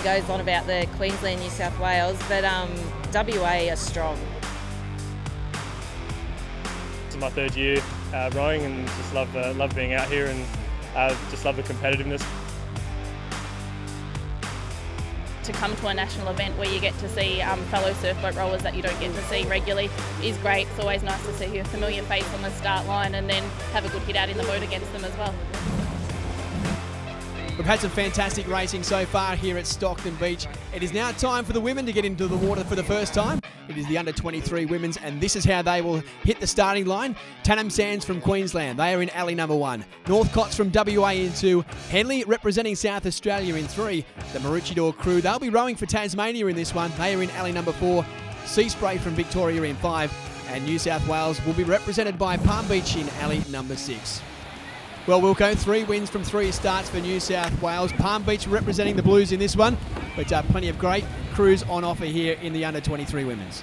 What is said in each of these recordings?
goes on about the Queensland, New South Wales, but WA are strong. This is my third year rowing, and just love being out here, and just love the competitiveness. To come to a national event where you get to see fellow surfboat rowers that you don't get to see regularly is great. It's always nice to see a familiar face on the start line and then have a good hit out in the boat against them as well. We've had some fantastic racing so far here at Stockton Beach. It is now time for the women to get into the water for the first time. It is the under-23 women's, and this is how they will hit the starting line. Tannum Sands from Queensland, they are in alley number 1. Northcott's from WA in 2. Henley representing South Australia in 3. The Maroochydore crew, they'll be rowing for Tasmania in this one. They are in alley number 4. Sea Spray from Victoria in 5. And New South Wales will be represented by Palm Beach in alley number 6. Well, Wilco, 3 wins from 3 starts for New South Wales. Palm Beach representing the Blues in this one, but plenty of great crews on offer here in the under-23 women's.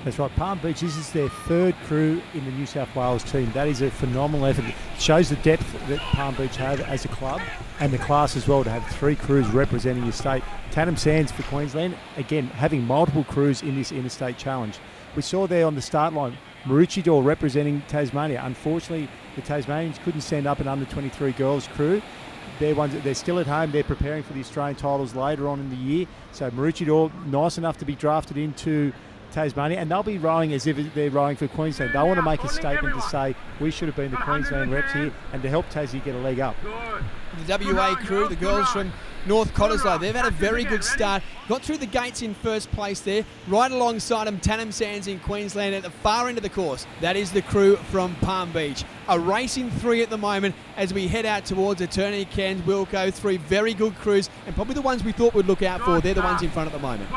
That's right, Palm Beach, this is their 3rd crew in the New South Wales team. That is a phenomenal effort. It shows the depth that Palm Beach have as a club and the class as well to have 3 crews representing your state. Tannum Sands for Queensland, again, having multiple crews in this Interstate Challenge. We saw there on the start line, Maroochydore representing Tasmania. Unfortunately, the Tasmanians couldn't send up an under-23 girls crew. They're still at home. They're preparing for the Australian titles later on in the year. So Maroochydore, nice enough to be drafted into Tasmania, and they'll be rowing as if they're rowing for Queensland. They want to make a statement to say we should have been the Queensland reps here and to help Tassie get a leg up. The WA crew, the girls from North Cottesloe, they've had a very good start. Got through the gates in first place there. Right alongside them, Tannum Sands in Queensland at the far end of the course. That is the crew from Palm Beach. A race in 3 at the moment as we head out towards Eternity Cairns, Wilco. 3 very good crews, and probably the ones we thought we'd look out for. They're the ones in front at the moment.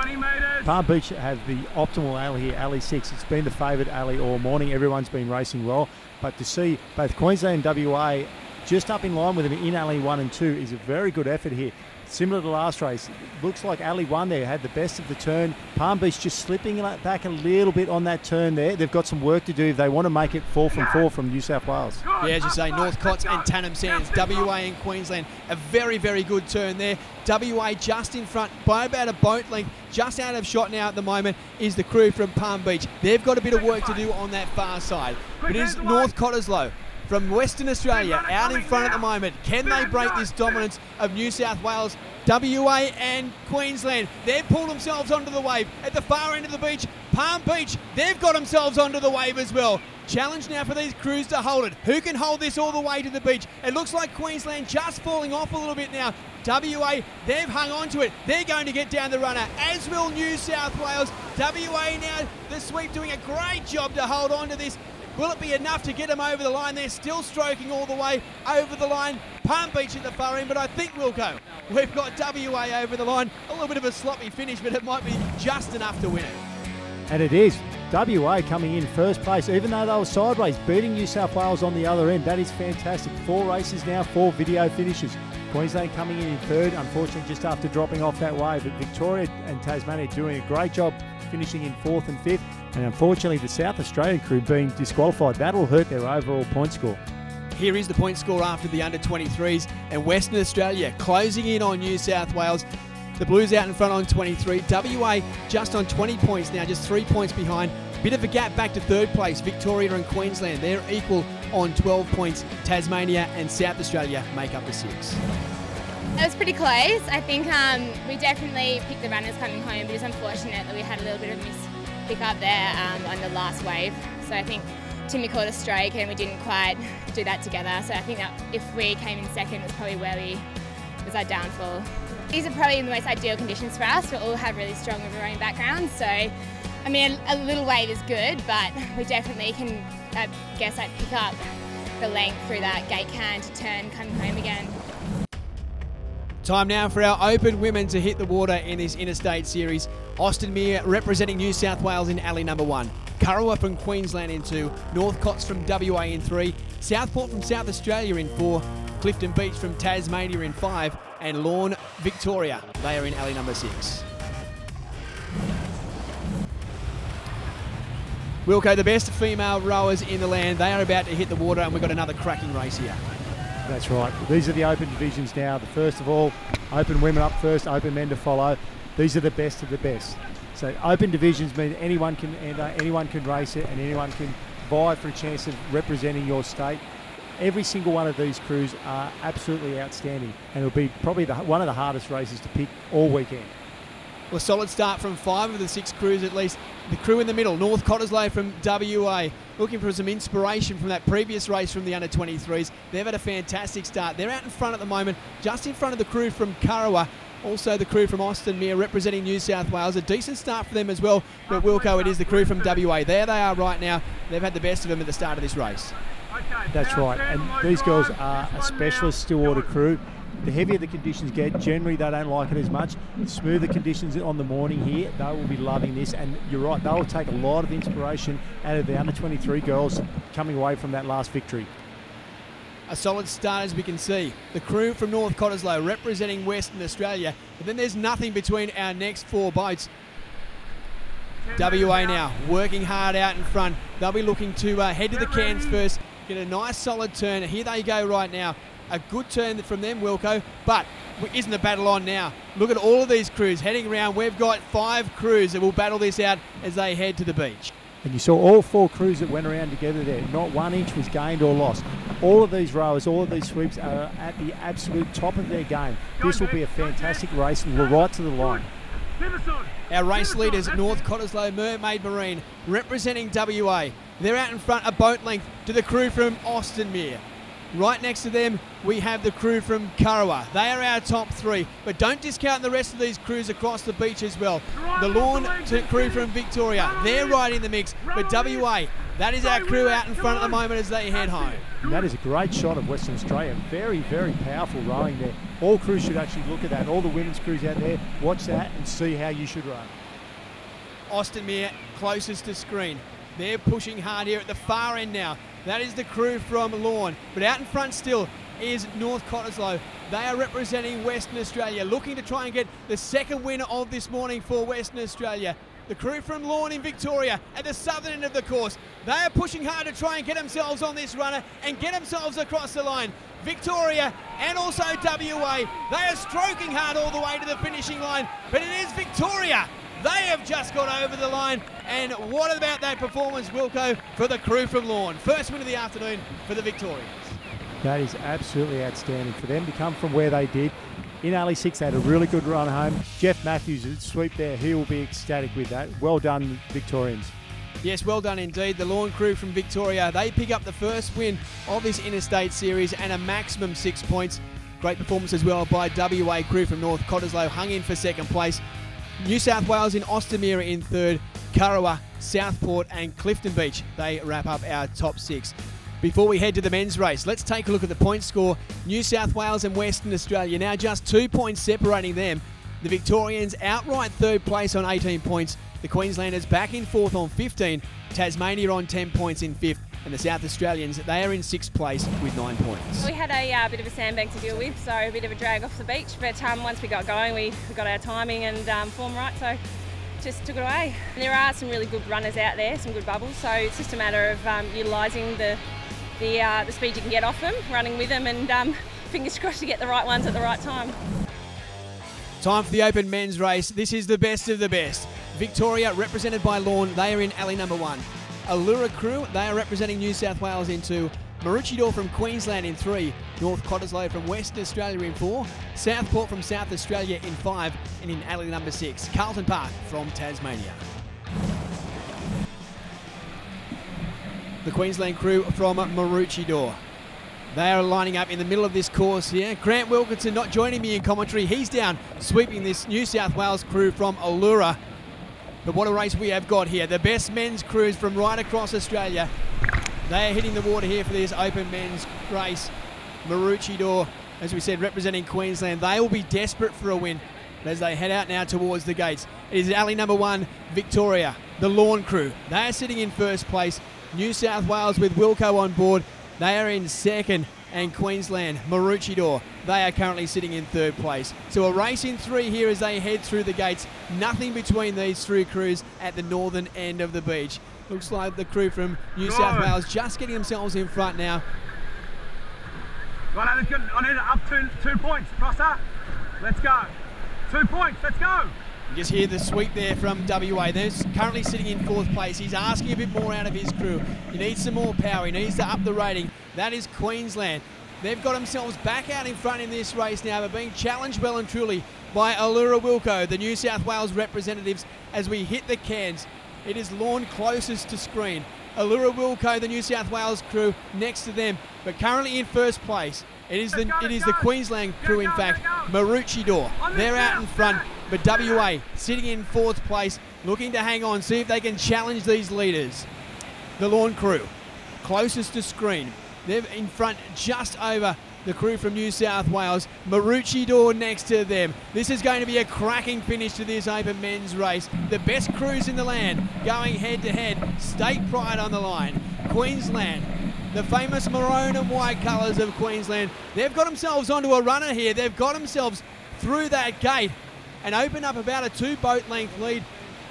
Palm Beach have the optimal alley here, alley 6. It's been the favoured alley all morning. Everyone's been racing well, but to see both Queensland and WA just up in line with them in alley 1 and 2 is a very good effort here. Similar to last race, it looks like alley 1 there had the best of the turn. Palm Beach just slipping back a little bit on that turn there. They've got some work to do if they want to make it 4 from 4 from New South Wales. Yeah, as you say, Northcott's and Tannum Sands, WA and Queensland, a very, very good turn there. WA just in front by about a boat length, just out of shot now at the moment is the crew from Palm Beach. They've got a bit of work to do on that far side. But it is North Cottesloe from Western Australia out in front at the moment. Can they break this dominance of New South Wales, WA and Queensland? They've pulled themselves onto the wave at the far end of the beach. Palm Beach, they've got themselves onto the wave as well. Challenge now for these crews to hold it. Who can hold this all the way to the beach? It looks like Queensland just falling off a little bit now. WA, they've hung on to it. They're going to get down the runner, as will New South Wales. WA now, the sweep doing a great job to hold on to this. Will it be enough to get them over the line? They're still stroking all the way over the line. Palm Beach at the far end, but I think Wilco, we've got WA over the line. A little bit of a sloppy finish, but it might be just enough to win it. And it is. WA coming in first place, even though they were sideways, beating New South Wales on the other end. That is fantastic. 4 races now, 4 video finishes. Queensland coming in 3rd, unfortunately just after dropping off that wave. But Victoria and Tasmania doing a great job finishing in 4th and 5th. And unfortunately, the South Australian crew being disqualified. That'll hurt their overall point score. Here is the point score after the under-23s, and Western Australia closing in on New South Wales. The Blues out in front on 23. WA just on 20 points now, just 3 points behind. Bit of a gap back to 3rd place. Victoria and Queensland, they're equal on 12 points. Tasmania and South Australia make up the 6. It was pretty close. I think we definitely picked the runners coming home, but it's unfortunate that we had a little bit of pick up there on the last wave. So I think Timmy caught a stroke and we didn't quite do that together. So I think that if we came in 2nd, was probably where was our downfall. These are probably the most ideal conditions for us. We all have really strong river rowing backgrounds. So, I mean, a little wave is good, but we definitely can, I guess, pick up the length through that gate can to turn coming home again. Time now for our open women to hit the water in this Interstate Series. Austin Mere representing New South Wales in alley number 1. Kurrawa from Queensland in 2. Northcott's from WA in 3. Southport from South Australia in 4. Clifton Beach from Tasmania in 5. And Lorne, Victoria, they are in alley number 6. Wilco, the best female rowers in the land, they are about to hit the water, and we've got another cracking race here. That's right. These are the open divisions now. The first of all, open women up first, open men to follow. These are the best of the best. So open divisions mean anyone can enter, anyone can race it, and anyone can vie for a chance of representing your state. Every single one of these crews are absolutely outstanding, and it'll be probably one of the hardest races to pick all weekend. Well, a solid start from 5 of the 6 crews at least. The crew in the middle, North Cottesloe from WA, looking for some inspiration from that previous race from the under-23s. They've had a fantastic start. They're out in front at the moment, just in front of the crew from Kurrawa. Also the crew from Austin Mere representing New South Wales. A decent start for them as well, but Wilco, it is the crew from WA. There they are right now. They've had the best of them at the start of this race. That's right, and these girls are a specialist Stillwater crew. The heavier the conditions get, generally they don't like it as much. The smoother conditions on the morning here, they will be loving this, and you're right, they will take a lot of inspiration out of the under-23 girls coming away from that last victory. A solid start, as we can see. The crew from North Cottesloe representing Western Australia, but then there's nothing between our next 4 boats. WA now working hard out in front. They'll be looking to head to the cans first, get a nice solid turn. Here they go right now. A good turn from them, Wilco, but isn't the battle on now? Look at all of these crews heading around. We've got 5 crews that will battle this out as they head to the beach. And you saw all 4 crews that went around together there. Not 1 inch was gained or lost. All of these rowers, all of these sweeps are at the absolute top of their game. This will be a fantastic race, and we're right to the line. Our race leaders, North Cottesloe Mermaid Marine, representing WA. They're out in front a boat length to the crew from Austin Mere. Right next to them, we have the crew from Kurrawa. They are our top 3, but don't discount the rest of these crews across the beach as well. The Lawn crew from Victoria, they're right in the mix, but WA, that is our crew out in front at the moment as they head home. And that is a great shot of Western Australia. Very, very powerful rowing there. All crews should actually look at that. All the women's crews out there, watch that and see how you should row. Austin Mere closest to screen. They're pushing hard here at the far end now. That is the crew from Lawn. But out in front still is North Cottesloe. They are representing Western Australia, looking to try and get the second win of this morning for Western Australia. The crew from Lawn in Victoria at the southern end of the course. They are pushing hard to try and get themselves on this runner and get themselves across the line. Victoria and also WA, they are stroking hard all the way to the finishing line, but it is Victoria. They have just got over the line, and what about that performance, Wilco, for the crew from Lawn? First win of the afternoon for the Victorians. That is absolutely outstanding for them to come from where they did. In alley 6, they had a really good run home. Jeff Matthews' sweep there, he will be ecstatic with that. Well done, Victorians. Yes, well done indeed. The Lawn crew from Victoria, they pick up the first win of this Interstate Series and a maximum 6 points. Great performance as well by WA crew from North Cottesloe, hung in for second place. New South Wales in Austin Mere in third. Kurrawa, Southport and Clifton Beach, they wrap up our top 6. Before we head to the men's race, let's take a look at the point score. New South Wales and Western Australia now just 2 points separating them. The Victorians outright third place on 18 points. The Queenslanders back in fourth on 15. Tasmania on 10 points in fifth. And the South Australians, they are in sixth place with 9 points. We had a bit of a sandbag to deal with, so a bit of a drag off the beach. But once we got going, we got our timing and form right, so just took it away. And there are some really good runners out there, some good bubbles. So it's just a matter of utilising the speed you can get off them, running with them, and fingers crossed to get the right ones at the right time. Time for the open men's race. This is the best of the best. Victoria, represented by Lawn, they are in alley number 1. Allura crew, they are representing New South Wales in 2. Maroochydore from Queensland in 3. North Cottesloe from Western Australia in 4. Southport from South Australia in 5. And in alley number 6, Carlton Park from Tasmania. The Queensland crew from Maroochydore. They are lining up in the middle of this course here. Grant Wilkinson not joining me in commentary. He's down sweeping this New South Wales crew from Allura. But what a race we have got here. The best men's crews from right across Australia. They are hitting the water here for this open men's race. Maroochydore, as we said, representing Queensland. They will be desperate for a win as they head out now towards the gates. It is alley number 1, Victoria, the Lawn crew. They are sitting in first place. New South Wales with Wilco on board. They are in second. And Queensland, Maroochydore, they are currently sitting in third place. So a race in 3 here as they head through the gates. Nothing between these 3 crews at the northern end of the beach. Looks like the crew from New South Wales just getting themselves in front now. Right, I need it up 2 points. Crosser, let's go. 2 points, let's go. You just hear the sweep there from WA. They're currently sitting in 4th place. He's asking a bit more out of his crew. He needs some more power. He needs to up the rating. That is Queensland. They've got themselves back out in front in this race now, but being challenged well and truly by Allura Wilco, the New South Wales representatives, as we hit the cans. It is Lorne closest to screen. Allura Wilco, the New South Wales crew, next to them, but currently in 1st place. It is the Queensland crew, in fact, Maroochydore. They're out in front, but WA sitting in 4th place, looking to hang on, see if they can challenge these leaders. The Lorne crew, closest to screen. They're in front just over the crew from New South Wales. Maroochydore next to them. This is going to be a cracking finish to this Open men's race. The best crews in the land going head to head. State pride on the line. Queensland, the famous maroon and white colours of Queensland. They've got themselves onto a runner here. They've got themselves through that gate and opened up about a 2-boat length lead.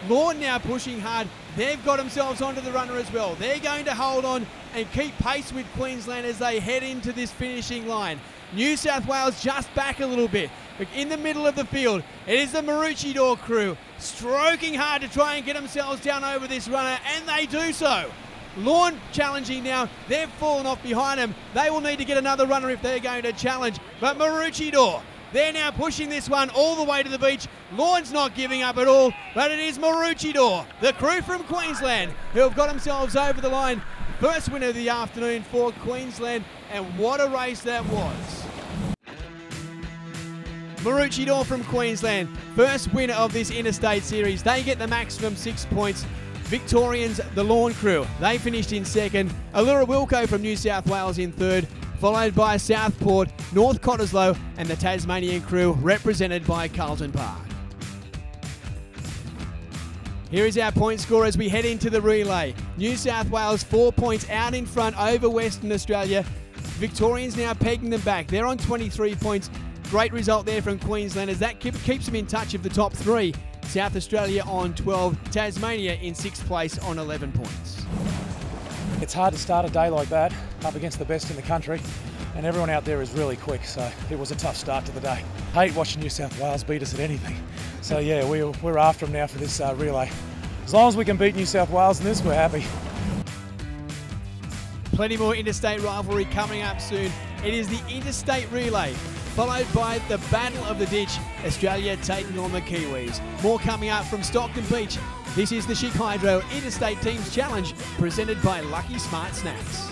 Lorne now pushing hard. They've got themselves onto the runner as well. They're going to hold on and keep pace with Queensland as they head into this finishing line. New South Wales just back a little bit. But in the middle of the field, it is the Maroochydore crew stroking hard to try and get themselves down over this runner, and they do so. Lorne challenging now. They've fallen off behind them. They will need to get another runner if they're going to challenge. But Maroochydore, they're now pushing this one all the way to the beach. Lorne's not giving up at all, but it is Maroochydore, the crew from Queensland, who have got themselves over the line. First win of the afternoon for Queensland, and what a race that was. Maroochydore from Queensland, first winner of this Interstate Series. They get the maximum 6 points. Victorians, the Lorne crew, they finished in 2nd. Allura Wilco from New South Wales in 3rd, followed by Southport, North Cottesloe, and the Tasmanian crew, represented by Carlton Park. Here is our point score as we head into the relay. New South Wales 4 points out in front over Western Australia. Victorians now pegging them back. They're on 23 points. Great result there from Queensland as that keeps them in touch of the top 3. South Australia on 12, Tasmania in 6th place on 11 points. It's hard to start a day like that up against the best in the country, and everyone out there is really quick, so it was a tough start to the day. Hate watching New South Wales beat us at anything. So yeah, we're after them now for this relay. As long as we can beat New South Wales in this, we're happy. Plenty more interstate rivalry coming up soon. It is the Interstate Relay, followed by the Battle of the Ditch, Australia taking on the Kiwis. More coming up from Stockton Beach. This is the Chic Hydro Interstate Teams Challenge, presented by Lucky Smart Snacks.